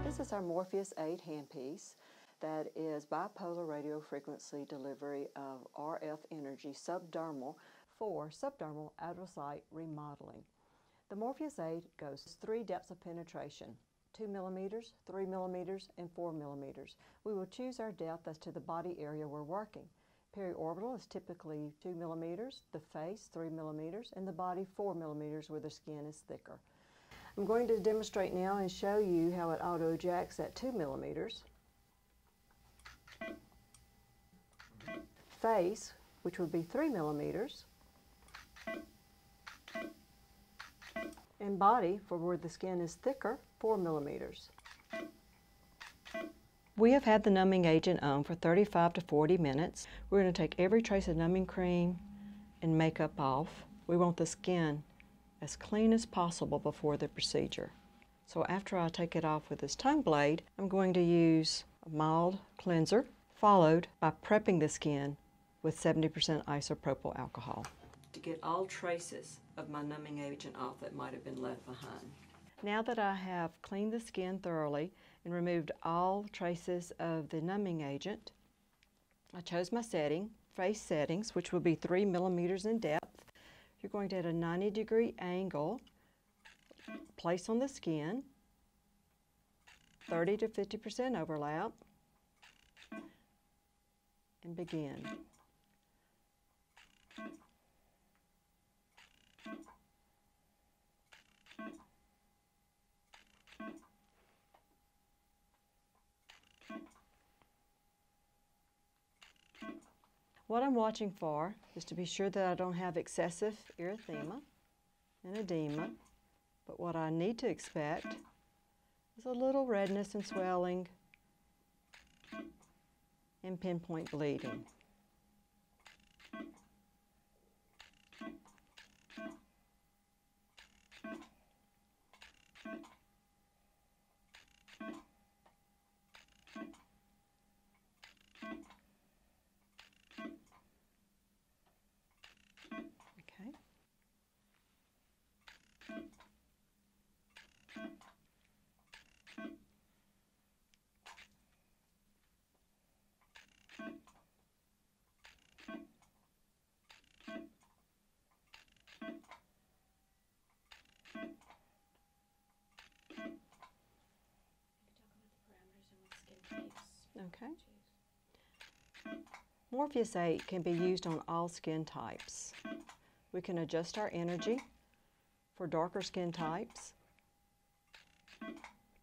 This is our Morpheas8 handpiece that is bipolar radio frequency delivery of RF energy subdermal for subdermal outer site remodeling. The Morpheas8 goes 3 depths of penetration, 2 millimeters, 3 millimeters, and 4 millimeters. We will choose our depth as to the body area we're working. Periorbital is typically 2 millimeters, the face 3 millimeters, and the body 4 millimeters where the skin is thicker. I'm going to demonstrate now and show you how it auto-ejects at 2 millimeters. Face, which would be 3 millimeters. And body, for where the skin is thicker, 4 millimeters. We have had the numbing agent on for 35 to 40 minutes. We're going to take every trace of numbing cream and makeup off. We want the skin as clean as possible before the procedure. So after I take it off with this tongue blade, I'm going to use a mild cleanser, followed by prepping the skin with 70% isopropyl alcohol to get all traces of my numbing agent off that might have been left behind. Now that I have cleaned the skin thoroughly and removed all traces of the numbing agent, I chose my setting, face settings, which will be 3 millimeters in depth. You're going to at a 90-degree angle, place on the skin, 30 to 50% overlap, and begin. What I'm watching for is to be sure that I don't have excessive erythema and edema, but what I need to expect is a little redness and swelling and pinpoint bleeding. Okay. Morpheas8 can be used on all skin types. We can adjust our energy for darker skin types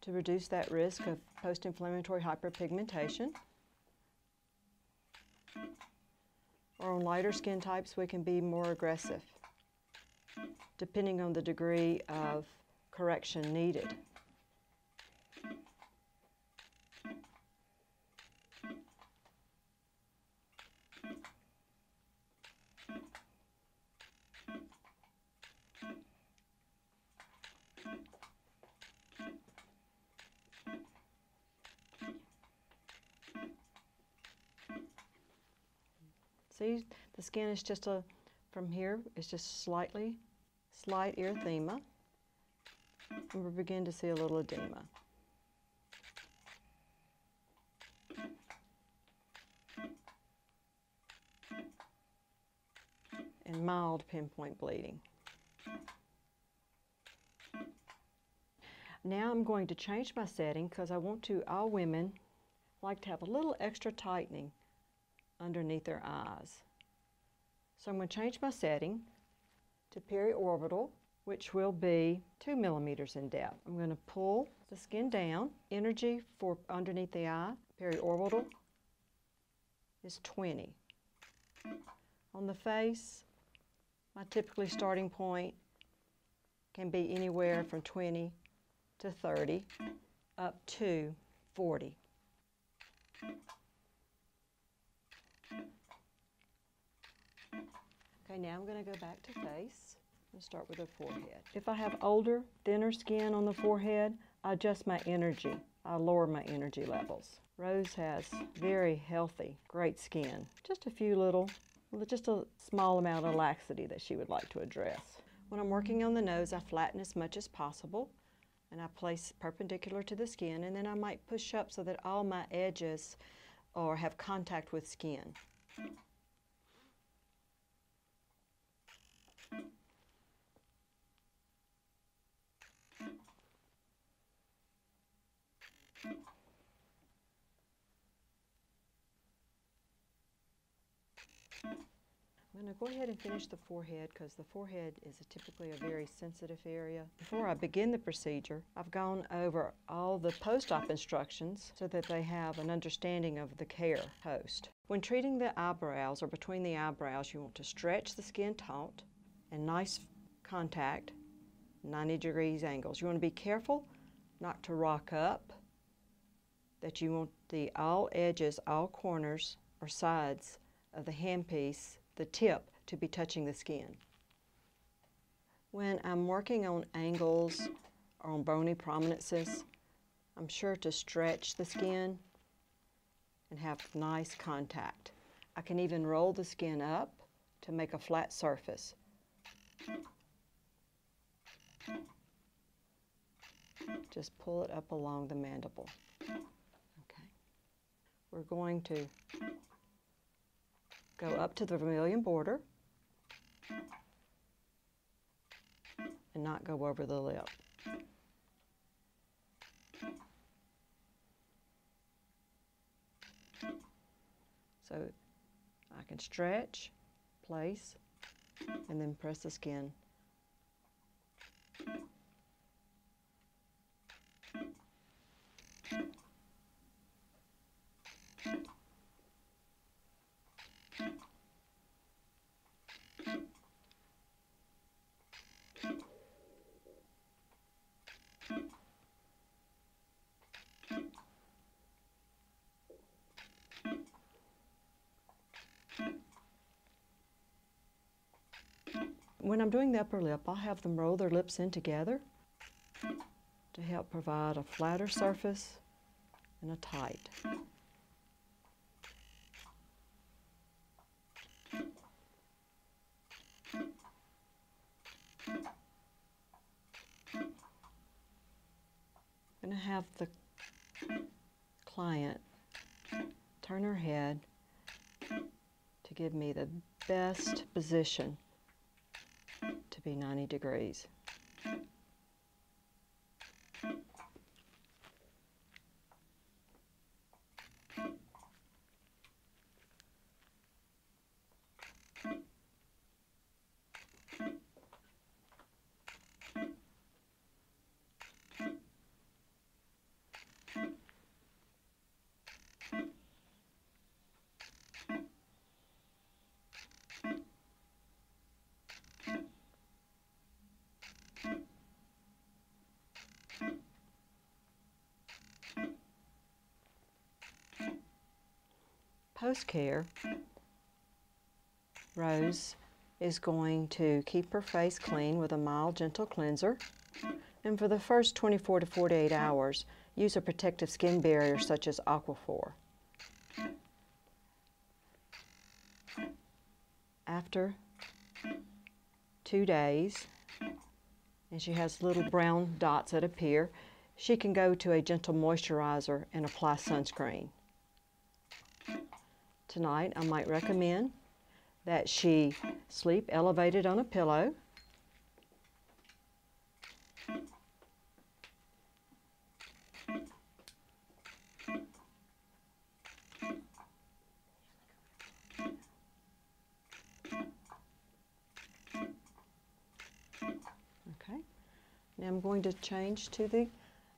to reduce that risk of post-inflammatory hyperpigmentation. Or on lighter skin types, we can be more aggressive, depending on the degree of correction needed. See, the skin is just from here, it's just slight erythema. And we begin to see a little edema. And mild pinpoint bleeding. Now I'm going to change my setting because I want all women like to have a little extra tightening underneath their eyes. So I'm going to change my setting to periorbital, which will be 2 millimeters in depth. I'm going to pull the skin down. Energy for underneath the eye, periorbital, is 20. On the face, my typically starting point can be anywhere from 20 to 30 up to 40. Okay, now I'm going to go back to face and start with the forehead. If I have older, thinner skin on the forehead, I adjust my energy. I lower my energy levels. Rose has very healthy, great skin. Just a few little Well, just a small amount of laxity that she would like to address. When I'm working on the nose, I flatten as much as possible, and I place perpendicular to the skin, and then I might push up so that all my edges have contact with skin. I'm going to go ahead and finish the forehead because the forehead is typically a very sensitive area. Before I begin the procedure, I've gone over all the post-op instructions so that they have an understanding of the care post. When treating the eyebrows or between the eyebrows, you want to stretch the skin taut and nice contact, 90 degrees angles. You want to be careful not to rock up, that you want all edges, all corners or sides of the handpiece, the tip, to be touching the skin. When I'm working on angles or on bony prominences, I'm sure to stretch the skin and have nice contact. I can even roll the skin up to make a flat surface. Just pull it up along the mandible. Okay. We're going to go up to the vermilion border and not go over the lip. So I can stretch, place, and then press the skin. When I'm doing the upper lip, I'll have them roll their lips in together to help provide a flatter surface and a tight. I'm going to have the client turn her head to give me the best position to be 90 degrees. Post-care, Rose is going to keep her face clean with a mild, gentle cleanser. And for the first 24 to 48 hours, use a protective skin barrier such as Aquaphor. After 2 days, and she has little brown dots that appear, she can go to a gentle moisturizer and apply sunscreen. Tonight, I might recommend that she sleep elevated on a pillow. Okay. Now I'm going to change to the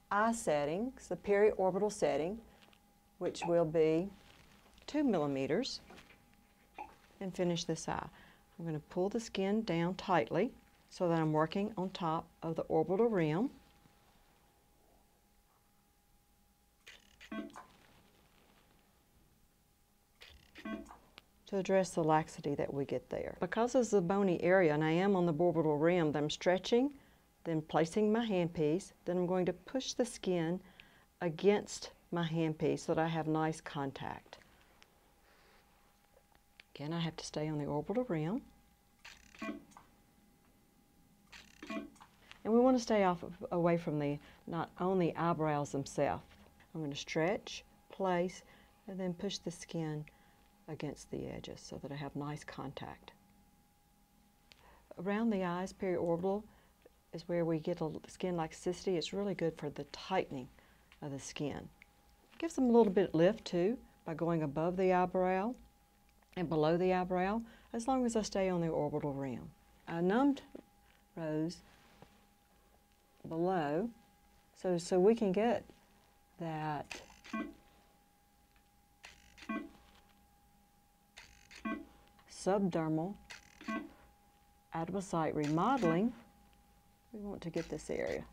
eye settings, the periorbital setting, which will be 2 millimeters, and finish this eye. I'm going to pull the skin down tightly so that I'm working on top of the orbital rim. To address the laxity that we get there. Because it's a bony area and I am on the orbital rim, I'm stretching, then placing my handpiece, then I'm going to push the skin against my handpiece so that I have nice contact. Again, I have to stay on the orbital rim. And we want to stay away from not on the eyebrows themselves. I'm going to stretch, place, and then push the skin against the edges so that I have nice contact. Around the eyes, periorbital, is where we get a skin elasticity. It's really good for the tightening of the skin. Gives them a little bit of lift too by going above the eyebrow and below the eyebrow, as long as I stay on the orbital rim. I numbed rows below so we can get that subdermal adipocyte remodeling. We want to get this area.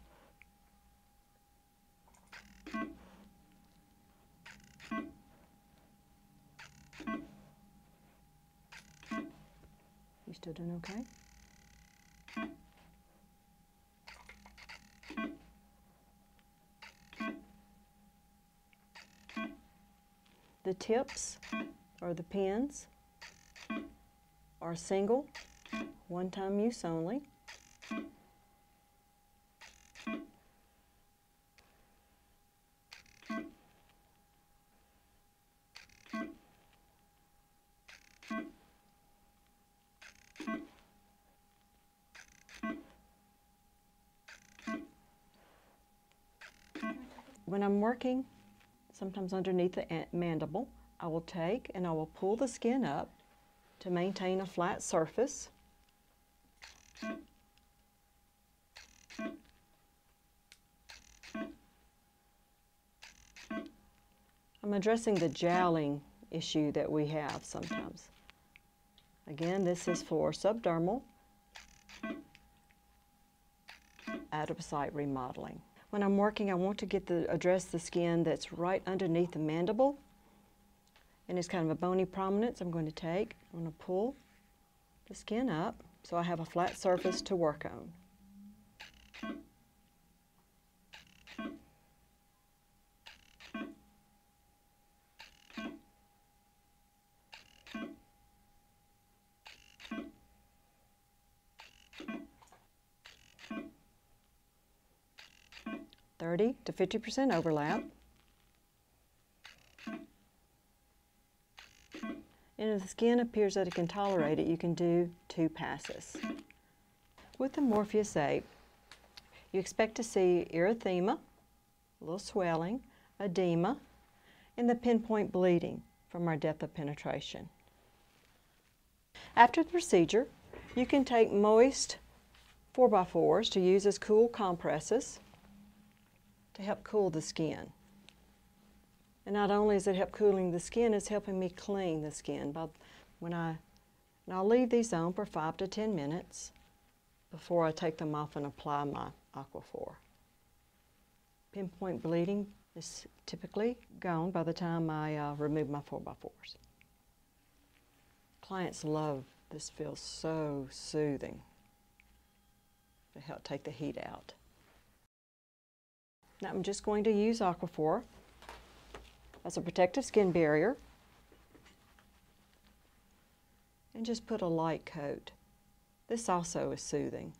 You still doing okay? The tips or the pins are single, one-time use only. When I'm working, sometimes underneath the mandible, I will take and I will pull the skin up to maintain a flat surface. I'm addressing the jowling issue that we have sometimes. Again, this is for subdermal adipocyte remodeling. When I'm working, I want to address the skin that's right underneath the mandible, and it's kind of a bony prominence. I'm going to pull the skin up so I have a flat surface to work on. (30 to 50% overlap). And if the skin appears that it can tolerate it, you can do 2 passes. With the Morpheas8, you expect to see erythema, a little swelling, edema, and the pinpoint bleeding from our depth of penetration. After the procedure, you can take moist 4x4s to use as cool compresses to help cool the skin. And not only is it help cooling the skin, it's helping me clean the skin. And I'll leave these on for 5 to 10 minutes before I take them off and apply my Aquaphor. Pinpoint bleeding is typically gone by the time I remove my 4x4s. Clients love this. Feels so soothing to help take the heat out. Now I'm just going to use Aquaphor as a protective skin barrier and just put a light coat. This also is soothing.